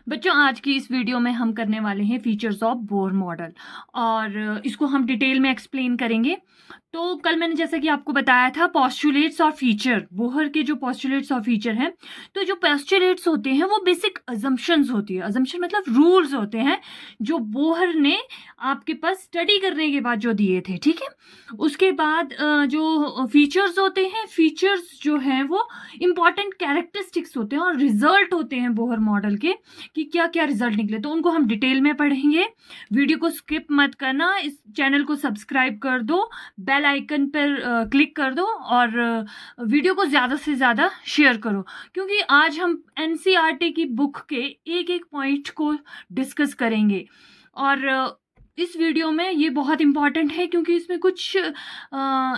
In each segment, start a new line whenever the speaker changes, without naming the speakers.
बच्चों, आज की इस वीडियो में हम करने वाले हैं फीचर्स ऑफ बोर मॉडल और इसको हम डिटेल में एक्सप्लेन करेंगे। तो कल मैंने जैसा कि आपको बताया था पोस्टुलेट्स और फीचर, बोहर के जो पोस्टुलेट्स और फीचर हैं, तो जो पोस्टुलेट्स होते हैं वो बेसिक अजम्पशंस होती है। अजम्पशन मतलब रूल्स होते हैं जो बोहर ने आपके पास स्टडी करने के बाद जो दिए थे, ठीक है। उसके बाद जो फीचर्स होते हैं, फीचर्स जो हैं वो इंपॉर्टेंट कैरेक्टरिस्टिक्स होते हैं और रिजल्ट होते हैं बोहर मॉडल के कि क्या क्या रिजल्ट निकले, तो उनको हम डिटेल में पढ़ेंगे। वीडियो को स्किप मत करना, इस चैनल को सब्सक्राइब कर दो, बेल आइकन पर क्लिक कर दो और वीडियो को ज़्यादा से ज़्यादा शेयर करो, क्योंकि आज हम एनसीईआरटी की बुक के एक एक पॉइंट को डिस्कस करेंगे। और इस वीडियो में ये बहुत इम्पॉर्टेंट है क्योंकि इसमें कुछ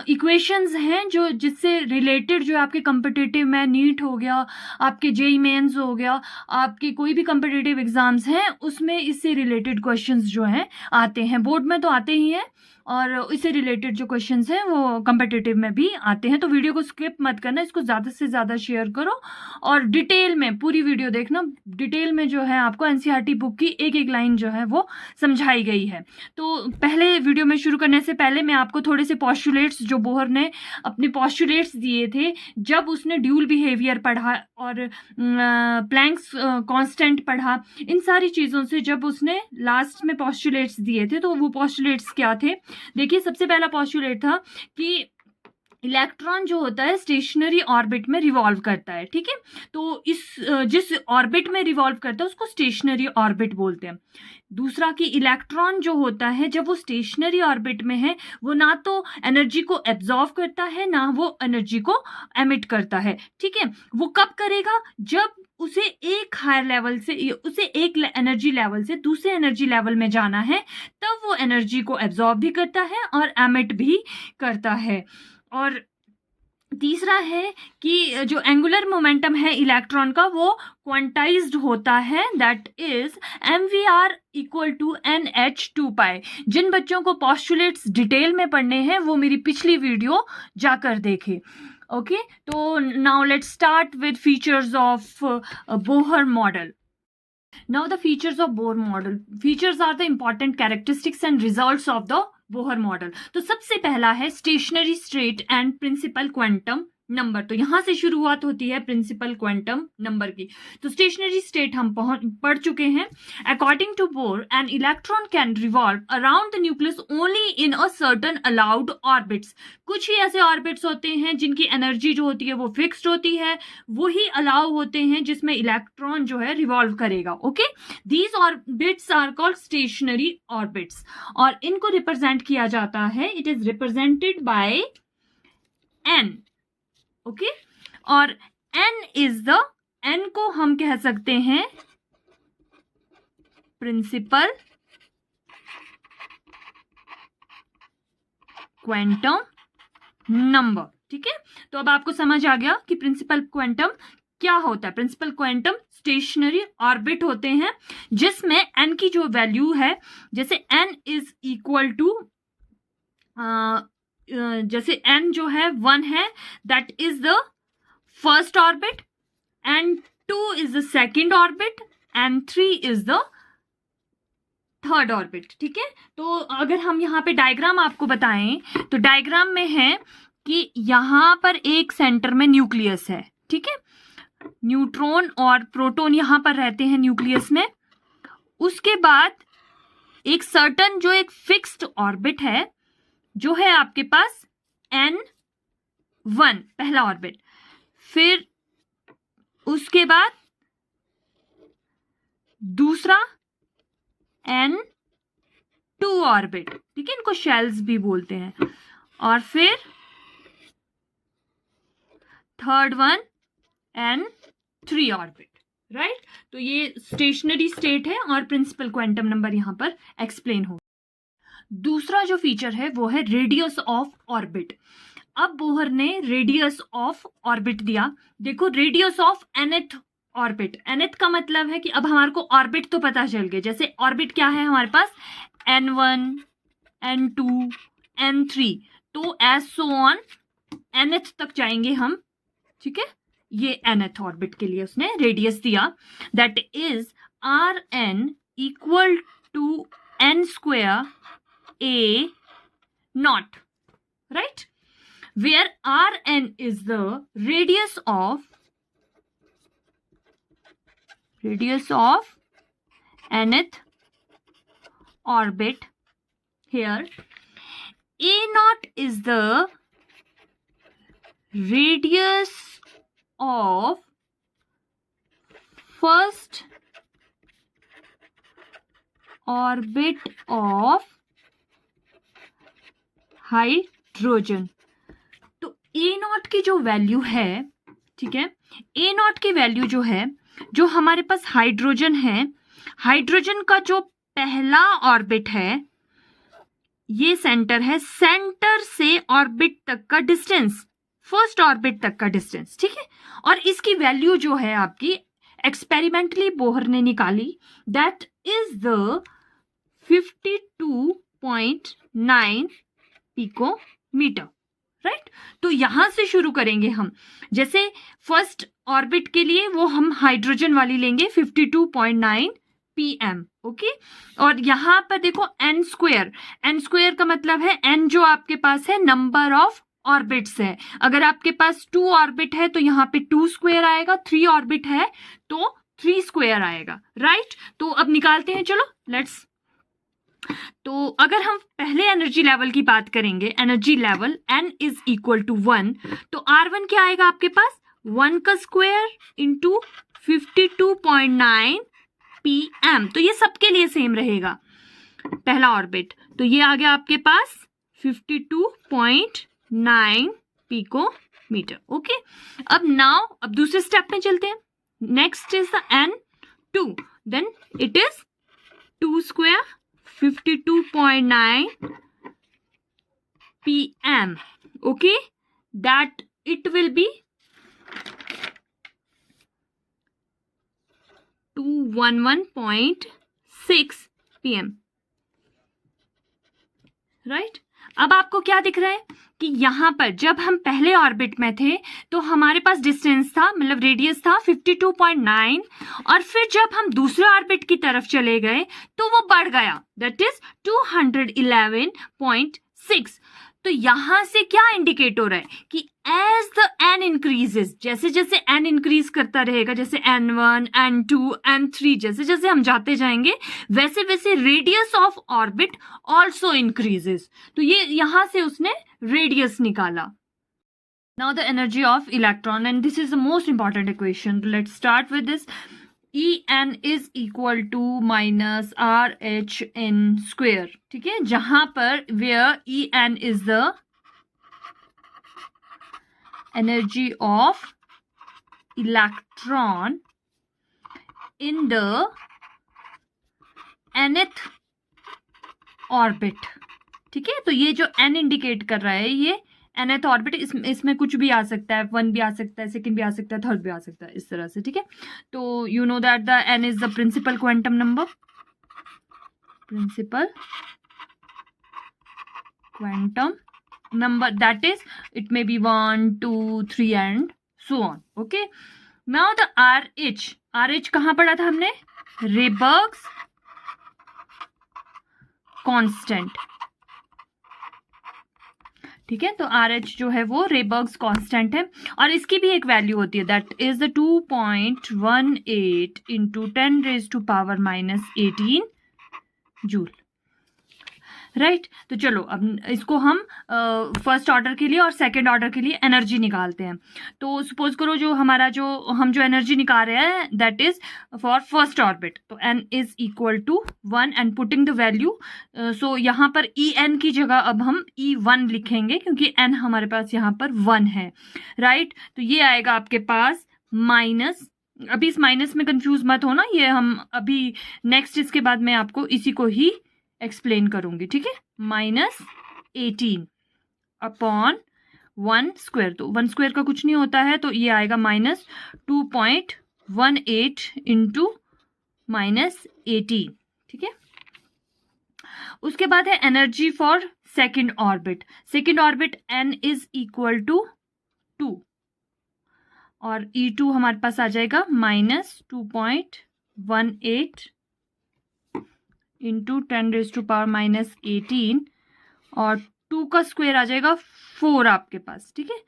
इक्वेशंस हैं जो जिससे रिलेटेड, जो आपके कम्पिटिटिव में नीट हो गया, आपके जेईई मेंस हो गया, आपके कोई भी कम्पिटिटिव एग्जाम्स हैं उसमें इससे रिलेटेड क्वेश्चंस जो हैं आते हैं। बोर्ड में तो आते ही हैं और इससे रिलेटेड जो क्वेश्चंस हैं वो कम्पिटिटिव में भी आते हैं। तो वीडियो को स्किप मत करना, इसको ज़्यादा से ज़्यादा शेयर करो और डिटेल में पूरी वीडियो देखना। डिटेल में जो है आपको एनसीईआरटी बुक की एक एक लाइन जो है वो समझाई गई है। तो पहले वीडियो में शुरू करने से पहले मैं आपको थोड़े से पोस्टुलेट्स, जो बोहर ने अपने पोस्टुलेट्स दिए थे जब उसने ड्यूल बिहेवियर पढ़ा और प्लैंक्स कांस्टेंट पढ़ा, इन सारी चीज़ों से जब उसने लास्ट में पोस्टुलेट्स दिए थे तो वो पोस्टुलेट्स क्या थे। देखिए, सबसे पहला पोस्टुलेट था कि इलेक्ट्रॉन जो होता है स्टेशनरी ऑर्बिट में रिवॉल्व करता है, ठीक है। तो इस जिस ऑर्बिट में रिवॉल्व करता है उसको स्टेशनरी ऑर्बिट बोलते हैं। दूसरा कि इलेक्ट्रॉन जो होता है जब वो स्टेशनरी ऑर्बिट में है वो ना तो एनर्जी को एब्जॉर्व करता है ना वो एनर्जी को एमिट करता है, ठीक है। वो कब करेगा? जब उसे एक हायर लेवल से, उसे एक एनर्जी लेवल से दूसरे एनर्जी लेवल में जाना है, तब वो एनर्जी को एब्जॉर्ब भी करता है और एमिट भी करता है। और तीसरा है कि जो एंगुलर मोमेंटम है इलेक्ट्रॉन का वो क्वांटाइज्ड होता है, that is mvr equal to nh2 pi. जिन बच्चों को पोस्टुलेट्स डिटेल में पढ़ने हैं वो मेरी पिछली वीडियो जाकर देखें। ओके, तो now let's start with features of Bohr model. Now the features of Bohr model. Features are the important characteristics and results of the Bohr model. तो सबसे पहला है stationary state and principal quantum number. तो यहां से शुरुआत होती है प्रिंसिपल क्वांटम नंबर की। तो स्टेशनरी स्टेट हम पढ़ चुके हैं। According to Bohr, an electron can revolve around the nucleus only in a certain allowed orbits. कुछ ही ऐसे ऑर्बिट्स होते हैं जिनकी एनर्जी जो होती है वो फिक्स्ड होती है, वही अलाउ होते हैं जिसमें इलेक्ट्रॉन जो है रिवॉल्व करेगा। Okay, these orbits are called stationary orbits और इनको रिप्रेजेंट किया जाता है, it is represented by n. Okay, और n इज द, n को हम कह सकते हैं प्रिंसिपल क्वांटम नंबर, ठीक है। तो अब आपको समझ आ गया कि प्रिंसिपल क्वांटम क्या होता है। प्रिंसिपल क्वांटम स्टेशनरी ऑर्बिट होते हैं जिसमें n की जो वैल्यू है, जैसे n इज इक्वल टू, जैसे n जो है 1 है, that is the first orbit, and 2 is the second orbit, and 3 is the third orbit, ठीक है। तो अगर हम यहाँ पे डायग्राम आपको बताएं तो डायग्राम में है कि यहाँ पर एक सेंटर में न्यूक्लियस है, ठीक है। न्यूट्रॉन और प्रोटॉन यहाँ पर रहते हैं न्यूक्लियस में। उसके बाद एक सर्टन, जो एक फिक्स्ड ऑर्बिट है, जो है आपके पास n1 पहला ऑर्बिट, फिर उसके बाद दूसरा n2 ऑर्बिट, ठीक है, इनको शेल्स भी बोलते हैं, और फिर third one n3 orbit, right. तो ये स्टेशनरी स्टेट है और प्रिंसिपल क्वांटम नंबर यहां पर एक्सप्लेन हो। दूसरा जो फीचर है वो है रेडियस ऑफ ऑर्बिट। अब बोहर ने रेडियस ऑफ ऑर्बिट दिया। देखो, radius of nth orbit, nth का मतलब है कि अब हमारे को ऑर्बिट तो पता चल गए। जैसे ऑर्बिट क्या है हमारे पास, n1 n2 n3, तो एज सो ऑन nth तक जाएंगे हम, ठीक है। ये nth ऑर्बिट के लिए उसने रेडियस दिया, that is r n equal to n square a naught, right? Where Rn is the radius of nth orbit. Here A naught is the radius of first orbit of hydrogen. तो ए not की जो value है, ठीक है, ए not की value जो है, जो हमारे पास हाइड्रोजन है, हाइड्रोजन का जो पहला ऑर्बिट है, ये सेंटर है, सेंटर से ऑर्बिट तक का डिस्टेंस, फर्स्ट ऑर्बिट तक का डिस्टेंस, ठीक है। और इसकी वैल्यू जो है आपकी एक्सपेरिमेंटली बोहर ने निकाली, that is the 52.9 picometre, right. तो यहां से शुरू करेंगे हम, जैसे फर्स्ट ऑर्बिट के लिए वो हम हाइड्रोजन वाली लेंगे 52.9 pm, ओके। और यहां पर देखो n स्क्वायर का मतलब है n जो आपके पास है नंबर ऑफ ऑर्बिट्स है। अगर आपके पास 2 ऑर्बिट है तो यहाँ पे 2 स्क्वायर आएगा, 3 ऑर्बिट है तो 3 स्क्वायर आएगा, राइट। तो अब निकालते हैं, चलो लेट्स। तो अगर हम पहले एनर्जी लेवल की बात करेंगे, energy level n is equal to 1, तो R1 क्या आएगा आपके पास, 1 का स्क्वायर इंटू 52.9 pm। तो ये सबके लिए सेम रहेगा, पहला ऑर्बिट, तो ये आ गया आपके पास 52.9 पिकोमीटर, ओके। अब दूसरे स्टेप में चलते हैं। Next is the N2, then it is 2 square 52.9 pm, okay, that it will be 211.6 pm, right। अब आपको क्या दिख रहा है कि यहां पर जब हम पहले ऑर्बिट में थे तो हमारे पास डिस्टेंस था, मतलब रेडियस था 52.9, और फिर जब हम दूसरे ऑर्बिट की तरफ चले गए तो वो बढ़ गया, दैट इज 211.6। तो यहां से क्या इंडिकेट हो रहा है कि एज द n इंक्रीजेस, जैसे जैसे n इंक्रीज करता रहेगा, जैसे n1 n2 n3, जैसे जैसे हम जाते जाएंगे वैसे वैसे radius of orbit also increases. तो ये यहां से उसने रेडियस निकाला। Now the energy of electron, and this is the most important equation, let's start with this. En is equal to minus RH n square, ठीक है, जहां पर where En is the energy of electron in the nth orbit, ठीक है। तो ये जो n indicate कर रहा है, ये nth ऑर्बिट, इसमें कुछ भी आ सकता है, 1 भी आ सकता है, सेकंड भी आ सकता है, थर्ड भी आ सकता है, इस तरह से, ठीक है। तो you know that the n is the principal quantum number, that is it may be 1 2 3 and so on, okay. Now the RH कहां पढ़ा था हमने, रेबर्ग्स कांस्टेंट, ठीक है। तो RH जो है वो रेबर्ग्स कांस्टेंट है, और इसकी भी एक वैल्यू होती है, that is the 2.18 into 10⁻⁻18 joule, right. तो चलो अब इसको हम फर्स्ट ऑर्डर के लिए और सेकंड ऑर्डर के लिए एनर्जी निकालते हैं। तो सपोज करो जो हमारा हम जो एनर्जी निकाल रहे हैं that is for first orbit, तो n is equal to 1 and putting the value, so यहाँ पर En की जगह अब हम E1 लिखेंगे क्योंकि n हमारे पास यहाँ पर 1 है, राइट। तो ये आएगा आपके पास माइनस, अभी इस माइनस में कंफ्यूज मत होना, ये हम अभी नेक्स्ट इसके बाद मैं आपको इसी को ही एक्सप्लेन करूंगी, ठीक है। -18 अपॉन 1 स्क्वायर, तो 1 स्क्वायर का कुछ नहीं होता है, तो ये आएगा -2.18 इंटू -18, ठीक है। उसके बाद है energy for second orbit n is equal to 2, और E2 हमारे पास आ जाएगा -2.1 18 इंटू 10⁻⁻18 और 2 का स्क्वायर आ जाएगा 4 आपके पास, ठीक है।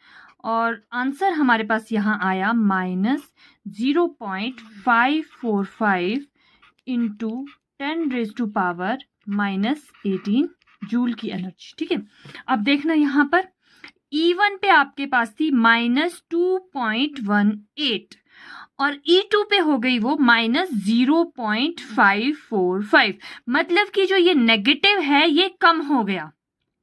और आंसर हमारे पास यहाँ आया -0.545 इंटू 10⁻⁻18 जूल की एनर्जी, ठीक है। अब देखना यहाँ पर E1 पे आपके पास थी -2.18 और E2 पे हो गई वो -0.545, मतलब कि जो ये नेगेटिव है ये कम हो गया,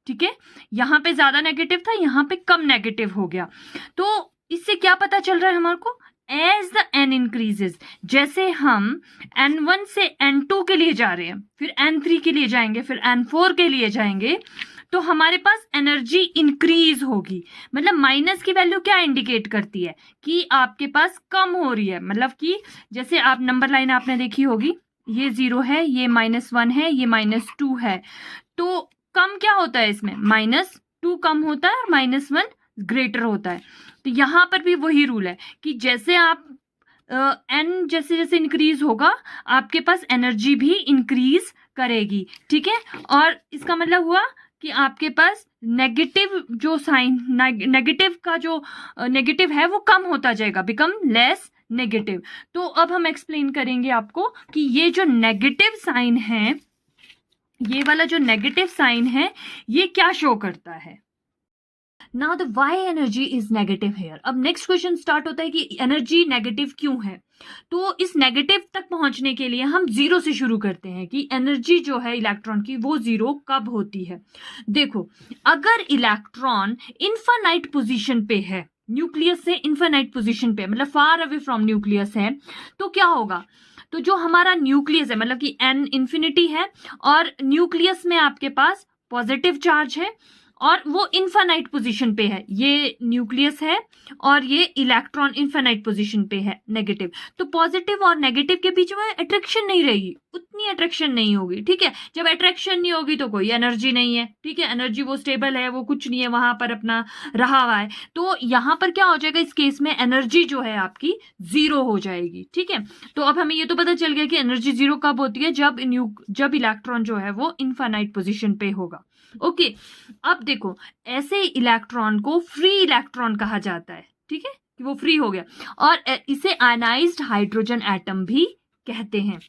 ठीक है। यहाँ पे ज्यादा नेगेटिव था, यहाँ पे कम नेगेटिव हो गया। तो इससे क्या पता चल रहा है हमारे को, एज द n इंक्रीजेस, जैसे हम n1 से n2 के लिए जा रहे हैं, फिर n3 के लिए जाएंगे, फिर n4 के लिए जाएंगे, तो हमारे पास एनर्जी इंक्रीज होगी। मतलब माइनस की वैल्यू क्या इंडिकेट करती है कि आपके पास कम हो रही है, मतलब कि जैसे आप नंबर लाइन आपने देखी होगी, ये 0 है, ये -1 है, ये -2 है, तो कम क्या होता है इसमें, -2 कम होता है और -1 ग्रेटर होता है। तो यहाँ पर भी वही रूल है कि जैसे आप n जैसे जैसे इंक्रीज होगा आपके पास एनर्जी भी इंक्रीज करेगी, ठीक है। और इसका मतलब हुआ कि आपके पास नेगेटिव जो साइन, नेगेटिव का जो नेगेटिव है वो कम होता जाएगा, बिकम लेस नेगेटिव। तो अब हम एक्सप्लेन करेंगे आपको कि ये जो नेगेटिव साइन है, ये वाला जो नेगेटिव साइन है ये क्या शो करता है। Now the why energy is negative here. अब नेक्स्ट क्वेश्चन स्टार्ट होता है कि एनर्जी नेगेटिव क्यों है। तो इस नेगेटिव तक पहुंचने के लिए हम जीरो से शुरू करते हैं कि एनर्जी जो है इलेक्ट्रॉन की वो जीरो कब होती है। देखो, अगर इलेक्ट्रॉन इनफाइनाइट पोजीशन पे है, न्यूक्लियस से इनफाइनाइट पोजीशन पे, मतलब फार अवे फ्रॉम न्यूक्लियस है, तो क्या होगा, तो जो हमारा न्यूक्लियस है, मतलब कि n इंफिनिटी है और न्यूक्लियस में आपके पास पॉजिटिव चार्ज है और वो इनफाइनाइट पोजीशन पे है, ये न्यूक्लियस है और ये इलेक्ट्रॉन इनफाइनाइट पोजीशन पे है नेगेटिव। तो पॉजिटिव और नेगेटिव के बीच में अट्रैक्शन नहीं रहेगी, उतनी अट्रैक्शन नहीं होगी, ठीक है। जब अट्रैक्शन नहीं होगी तो कोई एनर्जी नहीं है, ठीक है। एनर्जी वो स्टेबल है, वो कुछ नहीं है, वहां पर अपना रहा हुआ है। तो यहाँ पर क्या हो जाएगा, इस केस में एनर्जी जो है आपकी जीरो हो जाएगी, ठीक है। तो अब हमें ये तो पता चल गया कि एनर्जी जीरो कब होती है, जब इलेक्ट्रॉन जो है वो इनफाइनाइट पोजीशन पे होगा। ओके, अब देखो, ऐसे इलेक्ट्रॉन को फ्री इलेक्ट्रॉन कहा जाता है, ठीक है, कि वो फ्री हो गया, और इसे आयनाइज्ड हाइड्रोजन एटम भी कहते हैं।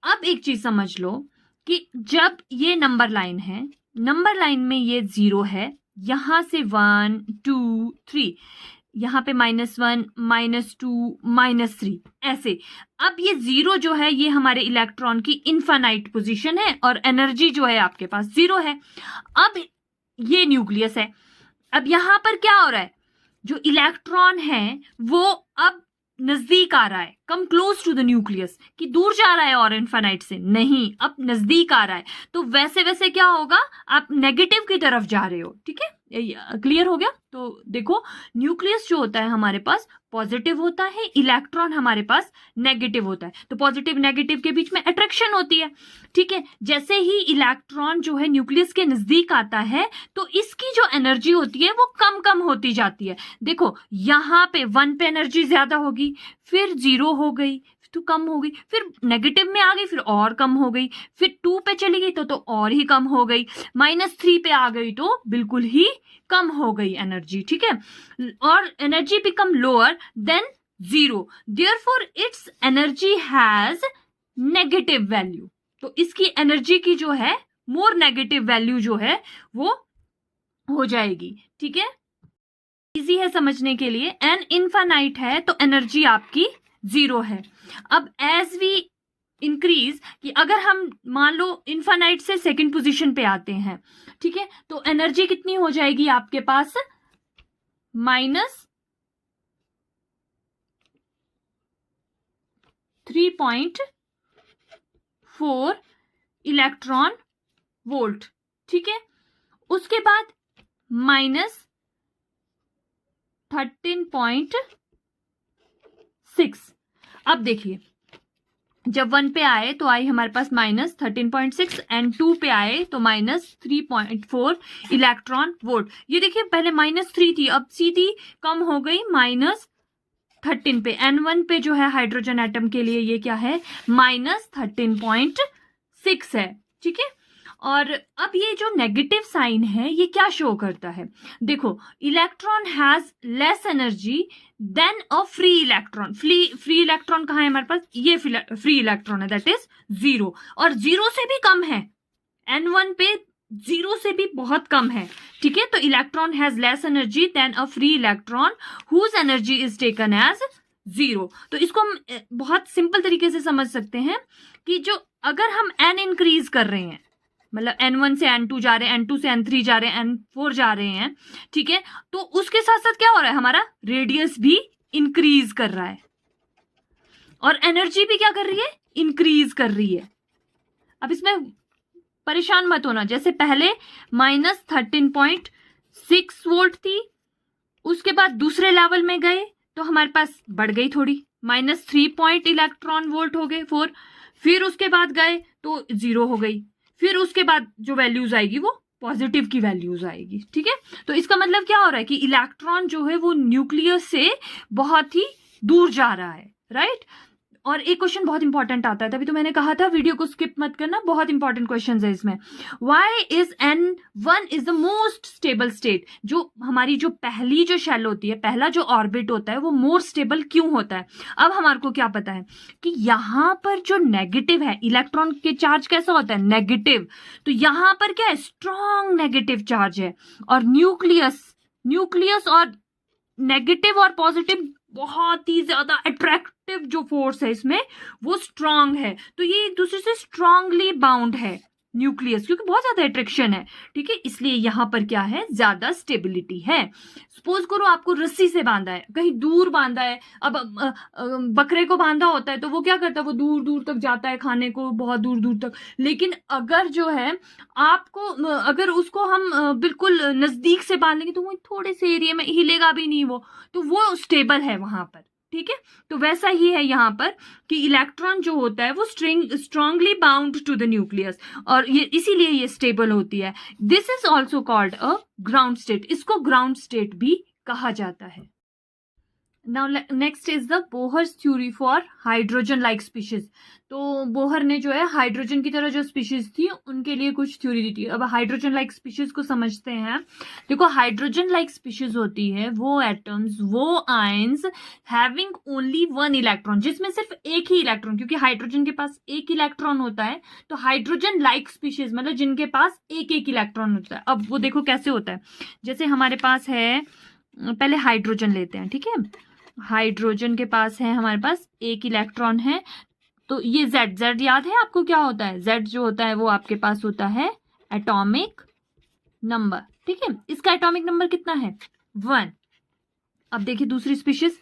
अब एक चीज समझ लो कि जब ये नंबर लाइन है, नंबर लाइन में ये 0 है, यहां से 1 2 3, यहाँ पे -1 -2 -3 ऐसे। अब ये 0 जो है ये हमारे इलेक्ट्रॉन की इनफाइनाइट पोजीशन है और एनर्जी जो है आपके पास 0 है। अब ये न्यूक्लियस है, अब यहाँ पर क्या हो रहा है, जो इलेक्ट्रॉन है वो अब नजदीक आ रहा है, come close to the nucleus, कि दूर जा रहा है और इनफाइनाइट से नहीं, अब नजदीक आ रहा है। तो वैसे वैसे क्या होगा, आप नेगेटिव की तरफ जा रहे हो, ठीक है। क्लियर हो गया। तो देखो, न्यूक्लियस जो होता है हमारे पास पॉजिटिव होता है, इलेक्ट्रॉन हमारे पास नेगेटिव होता है। तो पॉजिटिव नेगेटिव के बीच में अट्रैक्शन होती है, ठीक है। जैसे ही इलेक्ट्रॉन जो है न्यूक्लियस के नजदीक आता है तो इसकी जो एनर्जी होती है वो कम कम होती जाती है। देखो, यहाँ पे 1 पे एनर्जी ज्यादा होगी, फिर 0 हो गई, तो कम हो गई, फिर नेगेटिव में आ गई, फिर और कम हो गई, फिर 2 पे चली गई तो और ही कम हो गई, -3 पे आ गई तो बिल्कुल ही कम हो गई एनर्जी, ठीक है। और energy become lower than 0, therefore it's energy has negative value. तो इसकी एनर्जी की जो है मोर नेगेटिव वैल्यू जो है वो हो जाएगी, ठीक है। इजी है समझने के लिए, एन इनफाइनाइट है तो एनर्जी आपकी 0 है। अब एज वी इंक्रीज, कि अगर हम मान लो इनफाइनाइट से सेकंड पोजीशन पे आते हैं, ठीक है, तो एनर्जी कितनी हो जाएगी आपके पास, -3.4 इलेक्ट्रॉन वोल्ट, ठीक है। उसके बाद -13.6। अब देखिए, जब 1 पे आए तो आई हमारे पास -13.6 एंड 2 पे आए तो -3.4 इलेक्ट्रॉन वोल्ट। ये देखिए, पहले -3 थी, अब सीधी कम हो गई 13 पे, N1 पे जो है हाइड्रोजन एटम के लिए ये क्या है, -13.6 है, ठीक है। और अब ये जो नेगेटिव साइन है ये क्या शो करता है, देखो electron has less energy than a free electron. Free electron कहाँ है हमारे पास, ये फ्री इलेक्ट्रॉन है, दैट इज 0, और 0 से भी कम है, N1 पे 0 से भी बहुत कम है, ठीक है। तो electron has less energy than a free electron whose energy is taken as 0। तो इसको हम बहुत सिंपल तरीके से समझ सकते हैं कि जो अगर हम n इंक्रीज कर रहे हैं, मतलब N1 से N2 जा रहे हैं, N2 से N3 जा रहे हैं, N4 जा रहे हैं, ठीक है, तो उसके साथ साथ क्या हो रहा है, हमारा रेडियस भी इंक्रीज कर रहा है और एनर्जी भी क्या कर रही है, इंक्रीज कर रही है। अब इसमें परेशान मत होना, जैसे पहले -13.6 वोल्ट थी, उसके बाद दूसरे लेवल में गए तो हमारे पास बढ़ गई थोड़ी, -3 इलेक्ट्रॉन वोल्ट हो गए 4, फिर उसके बाद गए तो 0 हो गई, फिर उसके बाद जो वैल्यूज आएगी वो पॉजिटिव की वैल्यूज आएगी, ठीक है। तो इसका मतलब क्या हो रहा है कि इलेक्ट्रॉन जो है वो न्यूक्लियस से बहुत ही दूर जा रहा है, राइट। और एक क्वेश्चन बहुत इंपॉर्टेंट आता है, तभी तो मैंने कहा था वीडियो को स्किप मत करना, बहुत इंपॉर्टेंट क्वेश्चन है इसमें। Why is N1 is the most stable state, जो हमारी जो पहली जो शेल होती है, पहला जो ऑर्बिट होता है वो मोर स्टेबल क्यों होता है। अब हमारे को क्या पता है कि यहाँ पर जो नेगेटिव है, इलेक्ट्रॉन के चार्ज कैसा होता है, नेगेटिव, तो यहाँ पर क्या है, स्ट्रॉन्ग नेगेटिव चार्ज है, और न्यूक्लियस और नेगेटिव और पॉजिटिव बहुत ही ज्यादा अट्रैक्टिव जो फोर्स है इसमें वो स्ट्रांग है, तो ये एक दूसरे से स्ट्रांगली बाउंड है न्यूक्लियस, क्योंकि बहुत ज्यादा अट्रैक्शन है, ठीक है, इसलिए यहां पर क्या है, ज्यादा स्टेबिलिटी है। सपोज करो आपको रस्सी से बांधा है, कहीं दूर बांधा है, अब बकरे को बांधा होता है तो वो क्या करता है, वो दूर दूर तक जाता है खाने को, बहुत दूर दूर तक, लेकिन अगर जो है आपको अगर उसको हम बिल्कुल नजदीक से बांधेंगे तो वो थोड़े से एरिया में हिलेगा भी नहीं, वो तो वो स्टेबल है वहां पर, ठीक है। तो वैसा ही है यहाँ पर कि इलेक्ट्रॉन जो होता है वो strongly bound to the nucleus, और ये इसीलिए ये स्टेबल होती है। This is also called a ground state, इसको ग्राउंड स्टेट भी कहा जाता है। Now next is the Bohr's theory for hydrogen like species. तो बोहर ने जो है हाइड्रोजन की तरह जो स्पीशीज थी उनके लिए कुछ थ्योरी दी थी। अब हाइड्रोजन लाइक स्पीशीज को समझते हैं। देखो हाइड्रोजन लाइक स्पीशीज होती है वो एटम्स, वो आयंस हैविंग ओनली 1 इलेक्ट्रॉन, जिसमें सिर्फ एक ही इलेक्ट्रॉन, क्योंकि हाइड्रोजन के पास एक इलेक्ट्रॉन होता है, तो हाइड्रोजन लाइक स्पीशीज मतलब जिनके पास एक एक इलेक्ट्रॉन होता है। अब वो देखो कैसे होता है, जैसे हमारे पास है, पहले हाइड्रोजन लेते हैं, ठीक है, हाइड्रोजन के पास है, हमारे पास एक इलेक्ट्रॉन है, तो ये Z याद है आपको क्या होता है, Z जो होता है वो आपके पास होता है एटॉमिक नंबर, ठीक है, इसका एटॉमिक नंबर कितना है, 1। अब देखिए दूसरी स्पीशीज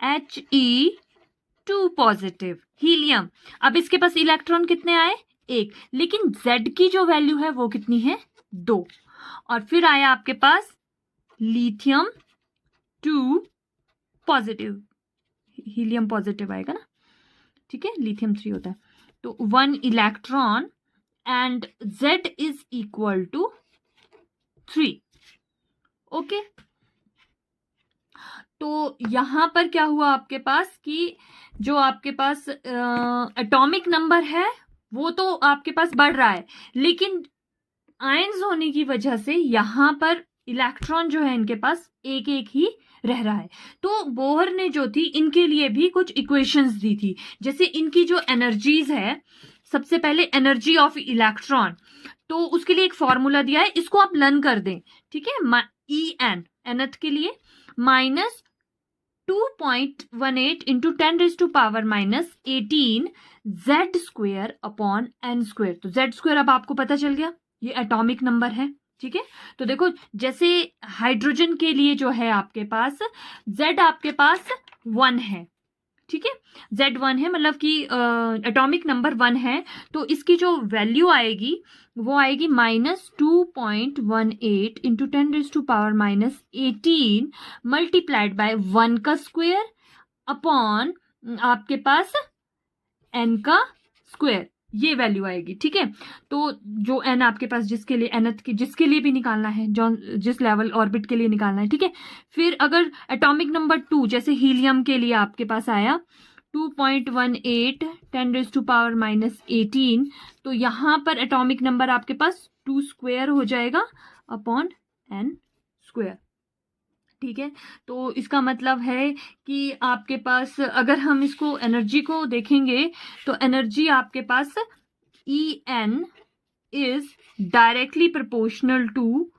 He2 पॉजिटिव हीलियम, अब इसके पास इलेक्ट्रॉन कितने आए, 1, लेकिन Z की जो वैल्यू है वो कितनी है, 2। और फिर आया आपके पास लिथियम 2 पॉजिटिव, हीलियम पॉजिटिव आएगा ना, ठीक है, लिथियम 3 होता है, तो 1 electron and Z is equal to 3, ओके। तो यहां पर क्या हुआ आपके पास कि जो आपके पास एटॉमिक नंबर है वो तो आपके पास बढ़ रहा है, लेकिन आयंस होने की वजह से यहां पर इलेक्ट्रॉन जो है इनके पास एक एक ही रह रहा है। तो बोहर ने जो थी इनके लिए भी कुछ इक्वेशंस दी थी, जैसे इनकी जो एनर्जीज है, सबसे पहले एनर्जी ऑफ इलेक्ट्रॉन, तो उसके लिए एक फॉर्मूला दिया है, इसको आप लर्न कर दें, ठीक है, En nth के लिए -2.18 इंटू 10⁻⁻18 Z² अपॉन N²। तो Z² अब आपको पता चल गया, ये एटॉमिक नंबर है, ठीक है। तो देखो जैसे हाइड्रोजन के लिए जो है आपके पास Z आपके पास 1 है, ठीक है, Z1 है, मतलब कि एटॉमिक नंबर 1 है, तो इसकी जो वैल्यू आएगी वो आएगी -2.18 इंटू 10⁻⁻18 मल्टीप्लाइड बाय 1 का स्क्वायर अपॉन आपके पास n का स्क्वायर, ये वैल्यू आएगी, ठीक है। तो जो n आपके पास जिसके लिए nth की जिसके लिए भी निकालना है, जो जिस लेवल ऑर्बिट के लिए निकालना है, ठीक है। फिर अगर एटॉमिक नंबर 2 जैसे हीलियम के लिए आपके पास आया 2.18 10⁻⁻18, तो यहाँ पर एटॉमिक नंबर आपके पास 2 स्क्वायर हो जाएगा अपॉन n स्क्वायर, ठीक है। तो इसका मतलब है कि आपके पास अगर हम इसको एनर्जी को देखेंगे तो एनर्जी आपके पास En is directly proportional to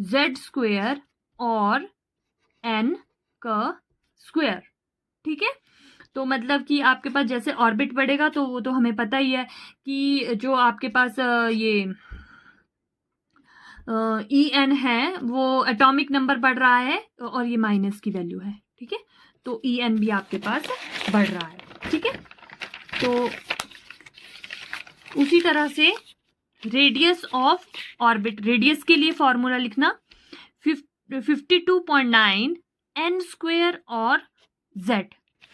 z square और n का स्क्वायर, ठीक है। तो मतलब कि आपके पास जैसे ऑर्बिट बढ़ेगा तो वो तो हमें पता ही है कि जो आपके पास ये En है वो एटॉमिक नंबर बढ़ रहा है और ये माइनस की वैल्यू है, ठीक है। तो En भी आपके पास बढ़ रहा है, ठीक है। तो उसी तरह से रेडियस ऑफ ऑर्बिट, रेडियस के लिए फॉर्मूला लिखना 52.9 n स्क्वायर और z,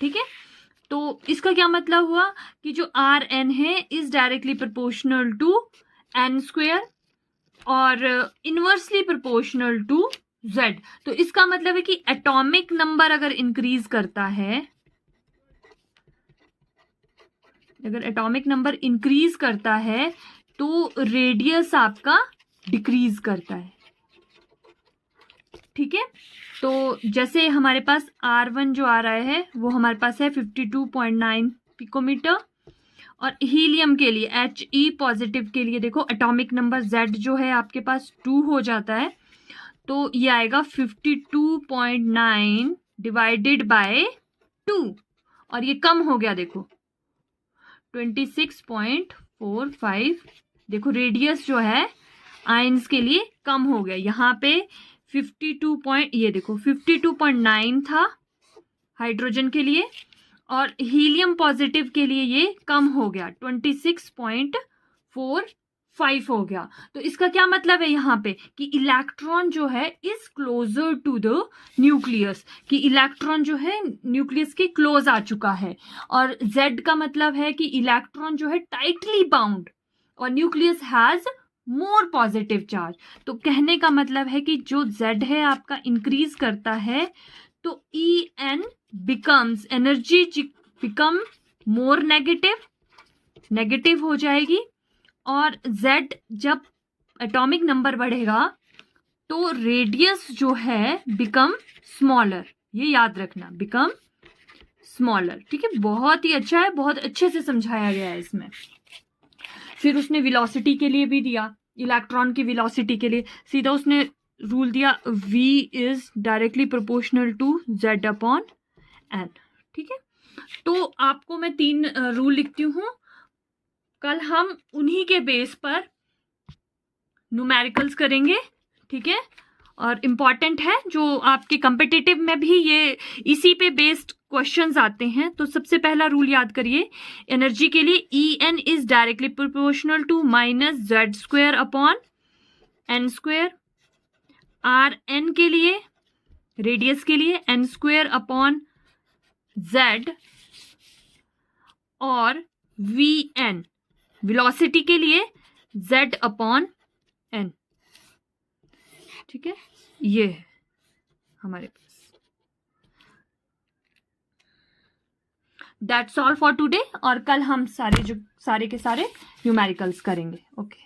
ठीक है। तो इसका क्या मतलब हुआ कि जो Rn है is directly proportional to n square और इनवर्सली प्रोपोर्शनल टू z। तो इसका मतलब है कि एटॉमिक नंबर अगर इंक्रीज करता है, अगर एटॉमिक नंबर इंक्रीज करता है तो रेडियस आपका डिक्रीज करता है, ठीक है। तो जैसे हमारे पास R1 जो आ रहा है वो हमारे पास है 52.9 पिकोमीटर और हीलियम के लिए He पॉजिटिव के लिए देखो एटॉमिक नंबर Z जो है आपके पास 2 हो जाता है, तो ये आएगा 52.9 डिवाइडेड बाय 2 और ये कम हो गया देखो 26.45। देखो रेडियस जो है आयंस के लिए कम हो गया, यहाँ पे 52.9 था हाइड्रोजन के लिए और हीलियम पॉजिटिव के लिए ये कम हो गया 26.45 हो गया। तो इसका क्या मतलब है यहाँ पे कि इलेक्ट्रॉन जो है is closer to the nucleus, कि इलेक्ट्रॉन जो है न्यूक्लियस के क्लोज आ चुका है और Z का मतलब है कि इलेक्ट्रॉन जो है टाइटली बाउंड और nucleus has more positive charge. तो कहने का मतलब है कि जो Z है आपका इंक्रीज करता है तो En becomes energy become more negative हो जाएगी और Z जब एटॉमिक नंबर बढ़ेगा तो रेडियस जो है बिकम स्मॉलर, ये याद रखना, बिकम स्मॉलर, ठीक है। बहुत ही अच्छा है, बहुत अच्छे से समझाया गया है इसमें। फिर उसने वेलोसिटी के लिए भी दिया, इलेक्ट्रॉन की वेलोसिटी के लिए सीधा उसने रूल दिया V is directly proportional to Z upon n, ठीक है। तो आपको मैं 3 रूल लिखती हूँ, कल हम उन्हीं के बेस पर न्यूमेरिकल्स करेंगे, ठीक है। और इम्पॉर्टेंट है जो आपके कम्पिटिटिव में भी ये इसी पे बेस्ड क्वेश्चंस आते हैं। तो सबसे पहला रूल याद करिए, एनर्जी के लिए En is directly proportional to minus Z square upon n square. Rn के लिए, रेडियस के लिए n स्क्वायर अपॉन Z और Vn वेलोसिटी के लिए Z अपॉन n, ठीक है। ये है हमारे पास। दैट्स ऑल फॉर टुडे और कल हम सारे के सारे न्यूमेरिकल्स करेंगे। ओके।